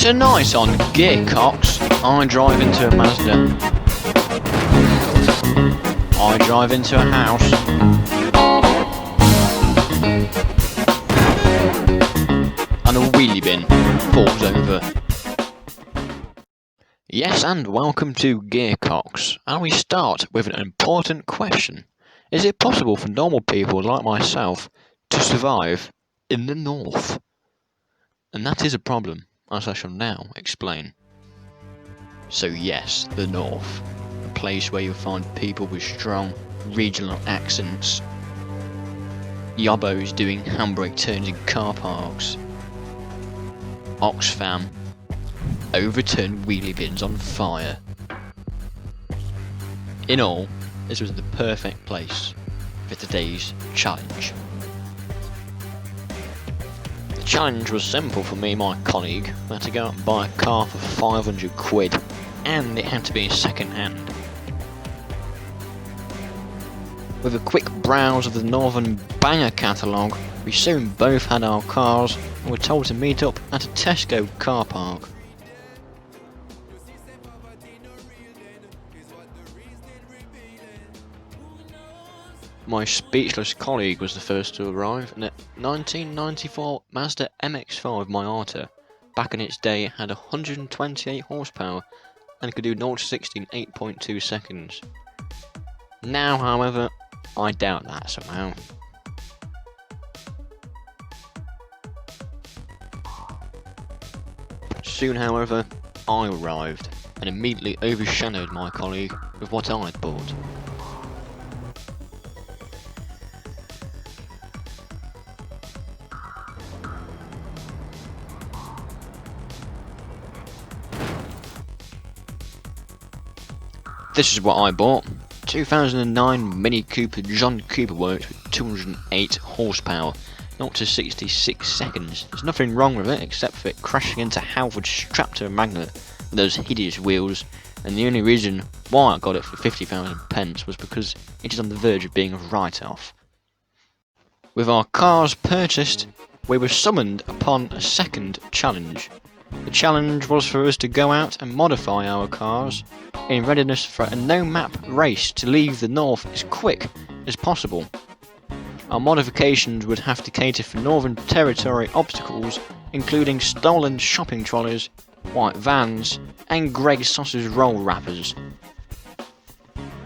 Tonight on Gearcox, I drive into a Mazda. I drive into a house. And a wheelie bin falls over. Yes, and welcome to Gearcox. And we start with an important question. Is it possible for normal people like myself to survive in the north? And that is a problem, as I shall now explain. So yes, the north. A place where you'll find people with strong regional accents. Yobbos doing handbrake turns in car parks. Oxfam. Overturned wheelie bins on fire. In all, this was the perfect place for today's challenge. The challenge was simple for me and my colleague. We had to go out and buy a car for 500 quid, and it had to be second hand. With a quick browse of the Northern Banger catalogue, we soon both had our cars and were told to meet up at a Tesco car park. My speechless colleague was the first to arrive, and a 1994 Mazda MX-5 Miata, back in its day, had 128 horsepower and could do 0 to 60 in 8.2 seconds. Now, however, I doubt that somehow. Soon, however, I arrived and immediately overshadowed my colleague with what I had bought. This is what I bought. 2009 Mini Cooper John Cooper Works with 208 horsepower, 0 to 66 seconds. There's nothing wrong with it except for it crashing into Halford strapped to a magnet with those hideous wheels, and the only reason why I got it for 50,000 pence was because it is on the verge of being a write-off. With our cars purchased, we were summoned upon a second challenge. The challenge was for us to go out and modify our cars in readiness for a no-map race to leave the north as quick as possible. Our modifications would have to cater for Northern Territory obstacles, including stolen shopping trolleys, white vans, and Greg's sausage roll wrappers.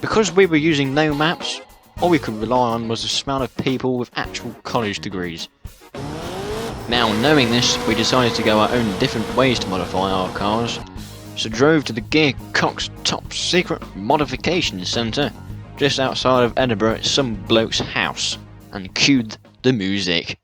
Because we were using no maps, all we could rely on was the smell of people with actual college degrees. Now, knowing this, we decided to go our own different ways to modify our cars, so drove to the Gearcox Top Secret Modification Centre, just outside of Edinburgh at some bloke's house, and cued the music.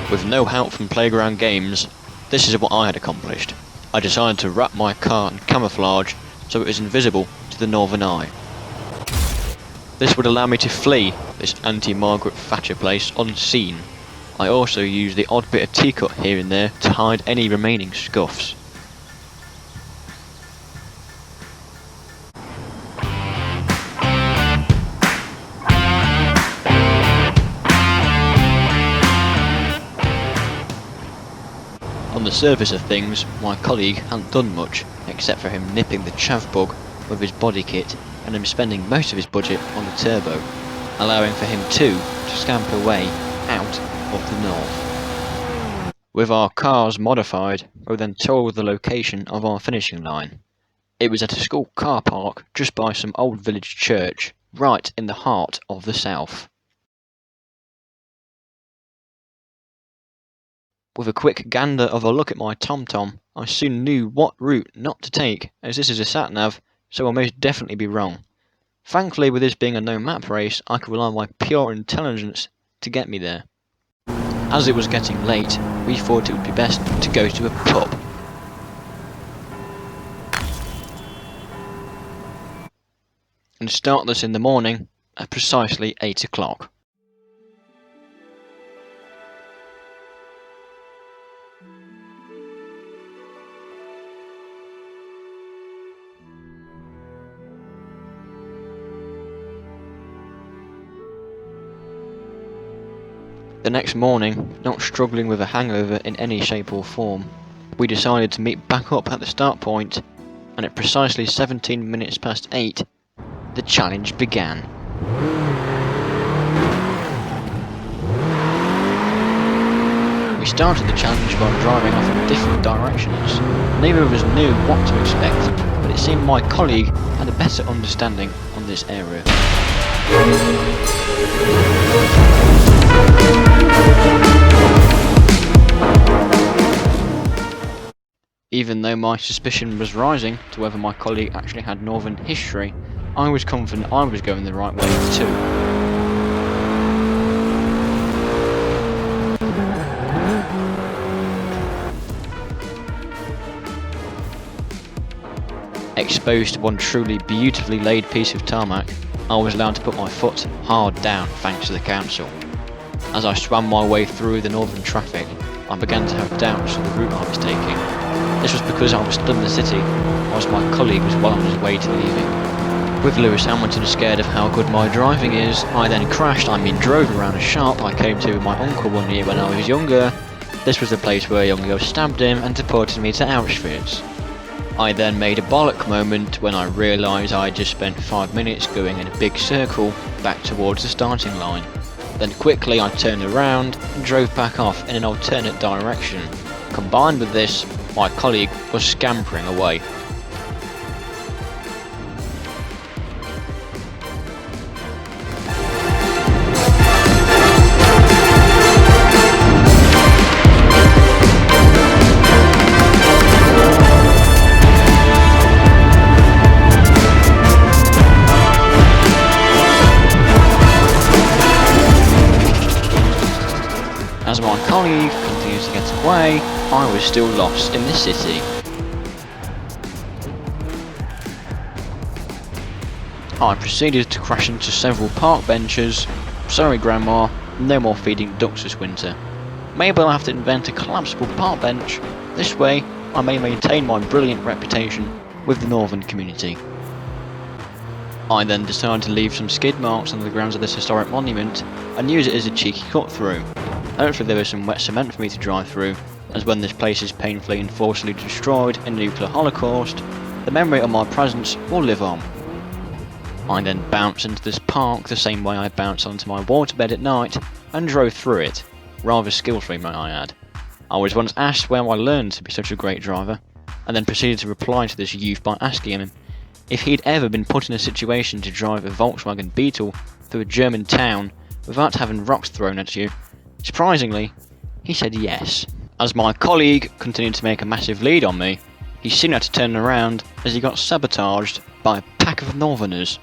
With no help from playground games, this is what I had accomplished. I decided to wrap my car in camouflage so it was invisible to the northern eye. This would allow me to flee this anti-Margaret Thatcher place unseen. I also used the odd bit of teacut here and there to hide any remaining scuffs. On the surface of things, my colleague hadn't done much, except for him nipping the chav bug with his body kit and him spending most of his budget on the turbo, allowing for him too to scamper away out of the north. With our cars modified, we were then told the location of our finishing line. It was at a school car park just by some old village church, right in the heart of the south. With a quick gander of a look at my TomTom, I soon knew what route not to take, as this is a sat-nav, so I'll most definitely be wrong. Thankfully, with this being a no map race, I could rely on my pure intelligence to get me there. As it was getting late, we thought it would be best to go to a pub. And start this in the morning at precisely 8 o'clock. The next morning, not struggling with a hangover in any shape or form, we decided to meet back up at the start point, and at precisely 17 minutes past 8, the challenge began. We started the challenge by driving off in different directions. Neither of us knew what to expect, but it seemed my colleague had a better understanding on this area. Even though my suspicion was rising to whether my colleague actually had northern history, I was confident I was going the right way too. Exposed to one truly beautifully laid piece of tarmac, I was allowed to put my foot hard down thanks to the council. As I swam my way through the northern traffic, I began to have doubts of the route I was taking. This was because I was still in the city, whilst my colleague was well on his way to leaving. With Lewis Hamilton scared of how good my driving is, I then drove around a shop I came to with my uncle one year when I was younger. This was the place where a young girl stabbed him and deported me to Auschwitz. I then made a bollock moment when I realised I had just spent 5 minutes going in a big circle back towards the starting line. Then quickly I turned around and drove back off in an alternate direction. Combined with this, my colleague was scampering away. As my colleague continued to get away, I was still lost in the city. I proceeded to crash into several park benches. Sorry Grandma, no more feeding ducks this winter. Maybe I'll have to invent a collapsible park bench. This way, I may maintain my brilliant reputation with the northern community. I then decided to leave some skid marks on the grounds of this historic monument and use it as a cheeky cut through. Hopefully there was some wet cement for me to drive through, as when this place is painfully and forcibly destroyed in a nuclear holocaust, the memory of my presence will live on. I then bounced into this park the same way I bounced onto my waterbed at night and drove through it, rather skillfully might I add. I was once asked where I learned to be such a great driver, and then proceeded to reply to this youth by asking him if he'd ever been put in a situation to drive a Volkswagen Beetle through a German town without having rocks thrown at you. Surprisingly, he said yes. As my colleague continued to make a massive lead on me, he soon had to turn around as he got sabotaged by a pack of northerners.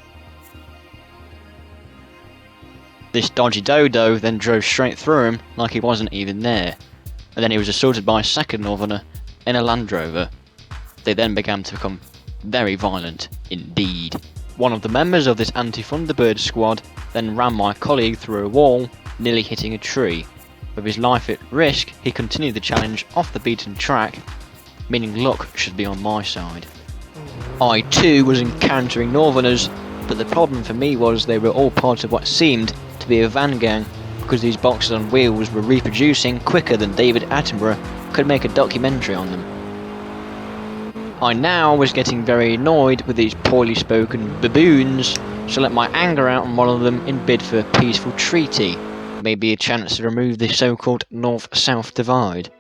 This dodgy dodo then drove straight through him like he wasn't even there, and then he was assaulted by a second northerner in a Land Rover. They then began to become very violent indeed. One of the members of this anti-Thunderbird squad then ran my colleague through a wall, nearly hitting a tree. With his life at risk, he continued the challenge off the beaten track, meaning luck should be on my side. I too was encountering northerners, but the problem for me was they were all part of what seemed to be a van gang, because these boxes on wheels were reproducing quicker than David Attenborough could make a documentary on them. I now was getting very annoyed with these poorly spoken baboons, so let my anger out on one of them in bid for a peaceful treaty, maybe a chance to remove the so-called north-south divide.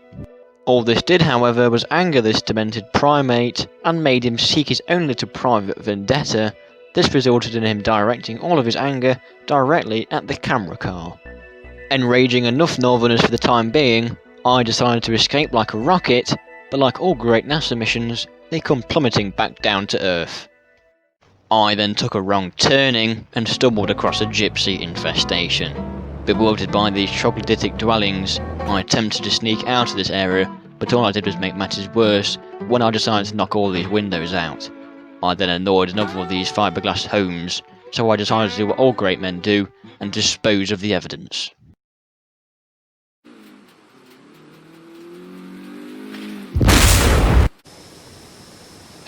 All this did, however, was anger this demented primate, and made him seek his own little private vendetta. This resulted in him directing all of his anger directly at the camera car. Enraging enough northerners for the time being, I decided to escape like a rocket, but like all great NASA missions, they come plummeting back down to Earth. I then took a wrong turning and stumbled across a gypsy infestation. Bewildered by these troglodytic dwellings, I attempted to sneak out of this area, but all I did was make matters worse when I decided to knock all these windows out. I then annoyed another of these fiberglass homes, so I decided to do what all great men do and dispose of the evidence.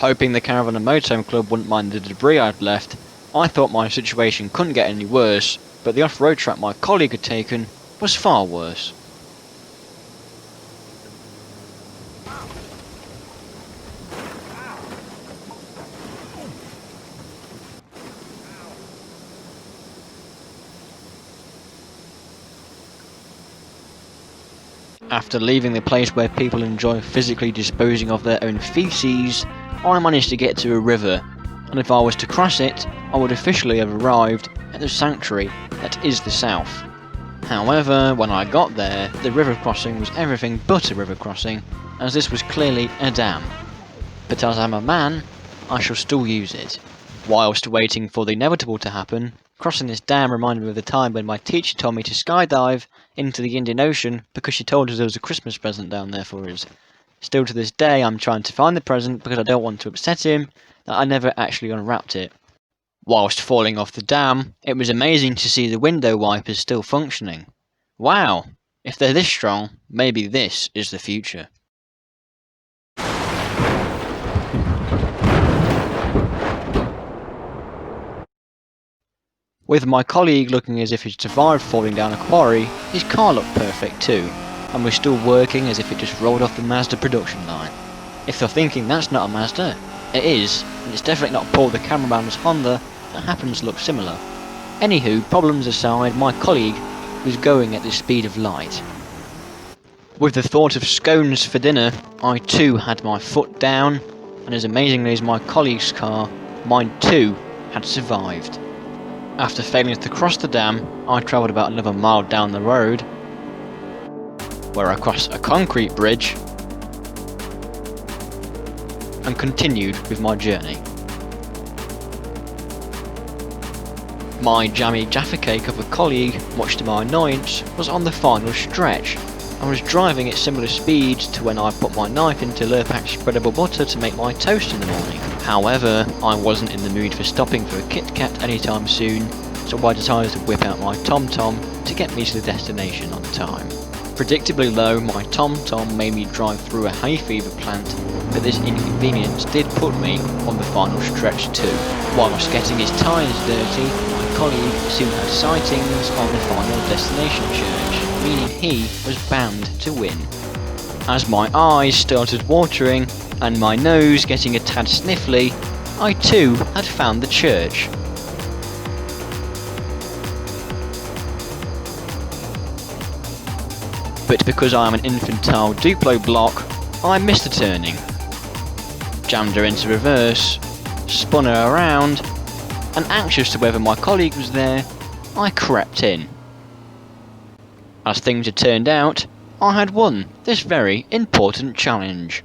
Hoping the Caravan and Motorhome Club wouldn't mind the debris I'd left, I thought my situation couldn't get any worse, but the off-road track my colleague had taken was far worse. After leaving the place where people enjoy physically disposing of their own feces, I managed to get to a river, and if I was to cross it, I would officially have arrived at the sanctuary that is the south. However, when I got there, the river crossing was everything but a river crossing, as this was clearly a dam. But as I'm a man, I shall still use it. Whilst waiting for the inevitable to happen, crossing this dam reminded me of the time when my teacher told me to skydive into the Indian Ocean because she told us there was a Christmas present down there for us. Still to this day, I'm trying to find the present because I don't want to upset him that I never actually unwrapped it. Whilst falling off the dam, it was amazing to see the window wipers still functioning. Wow, if they're this strong, maybe this is the future. With my colleague looking as if he'd survived falling down a quarry, his car looked perfect too, and was still working as if it just rolled off the Mazda production line. If you're thinking that's not a Mazda, it is, and it's definitely not Paul the cameraman's Honda that happens to look similar. Anywho, problems aside, my colleague was going at the speed of light. With the thought of scones for dinner, I too had my foot down, and as amazingly as my colleague's car, mine too had survived. After failing to cross the dam, I travelled about another mile down the road, where I crossed a concrete bridge, and continued with my journey. My jammy Jaffa cake of a colleague, much to my annoyance, was on the final stretch, and was driving at similar speeds to when I put my knife into Lurpak spreadable butter to make my toast in the morning. However, I wasn't in the mood for stopping for a Kit Kat anytime soon, so I decided to whip out my TomTom to get me to the destination on time. Predictably though, my TomTom made me drive through a hay fever plant, but this inconvenience did put me on the final stretch too. Whilst getting his tyres dirty, my colleague soon had sightings on the final destination church, meaning he was bound to win. As my eyes started watering, and my nose getting a tad sniffly, I too had found the church. But because I am an infantile Duplo block, I missed a turning. Jammed her into reverse, spun her around, and anxious to whether my colleague was there, I crept in. As things had turned out, I had won this very important challenge.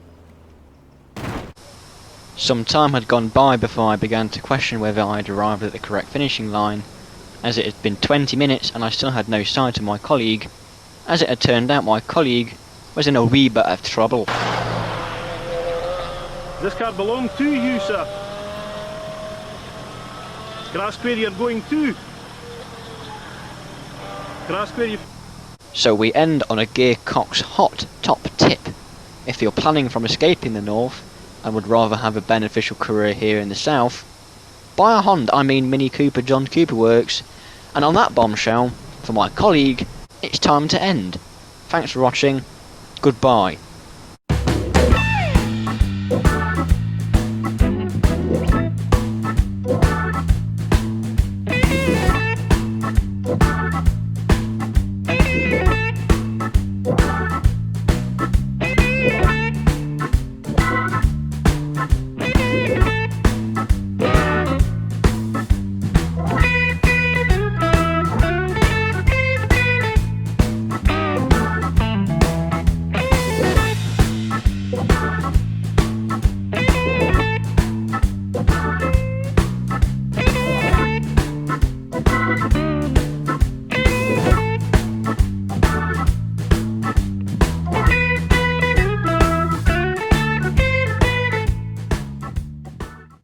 Some time had gone by before I began to question whether I had arrived at the correct finishing line, as it had been 20 minutes and I still had no sight of my colleague. As it had turned out, my colleague was in a wee bit of trouble. This car belongs to you, sir. Can I ask where you're going to? Can I ask where you... So we end on a Gear Cox hot top tip. If you're planning from escaping the north, and would rather have a beneficial career here in the south, buy a Honda, Mini Cooper John Cooper Works, and on that bombshell, for my colleague, it's time to end. Thanks for watching, goodbye.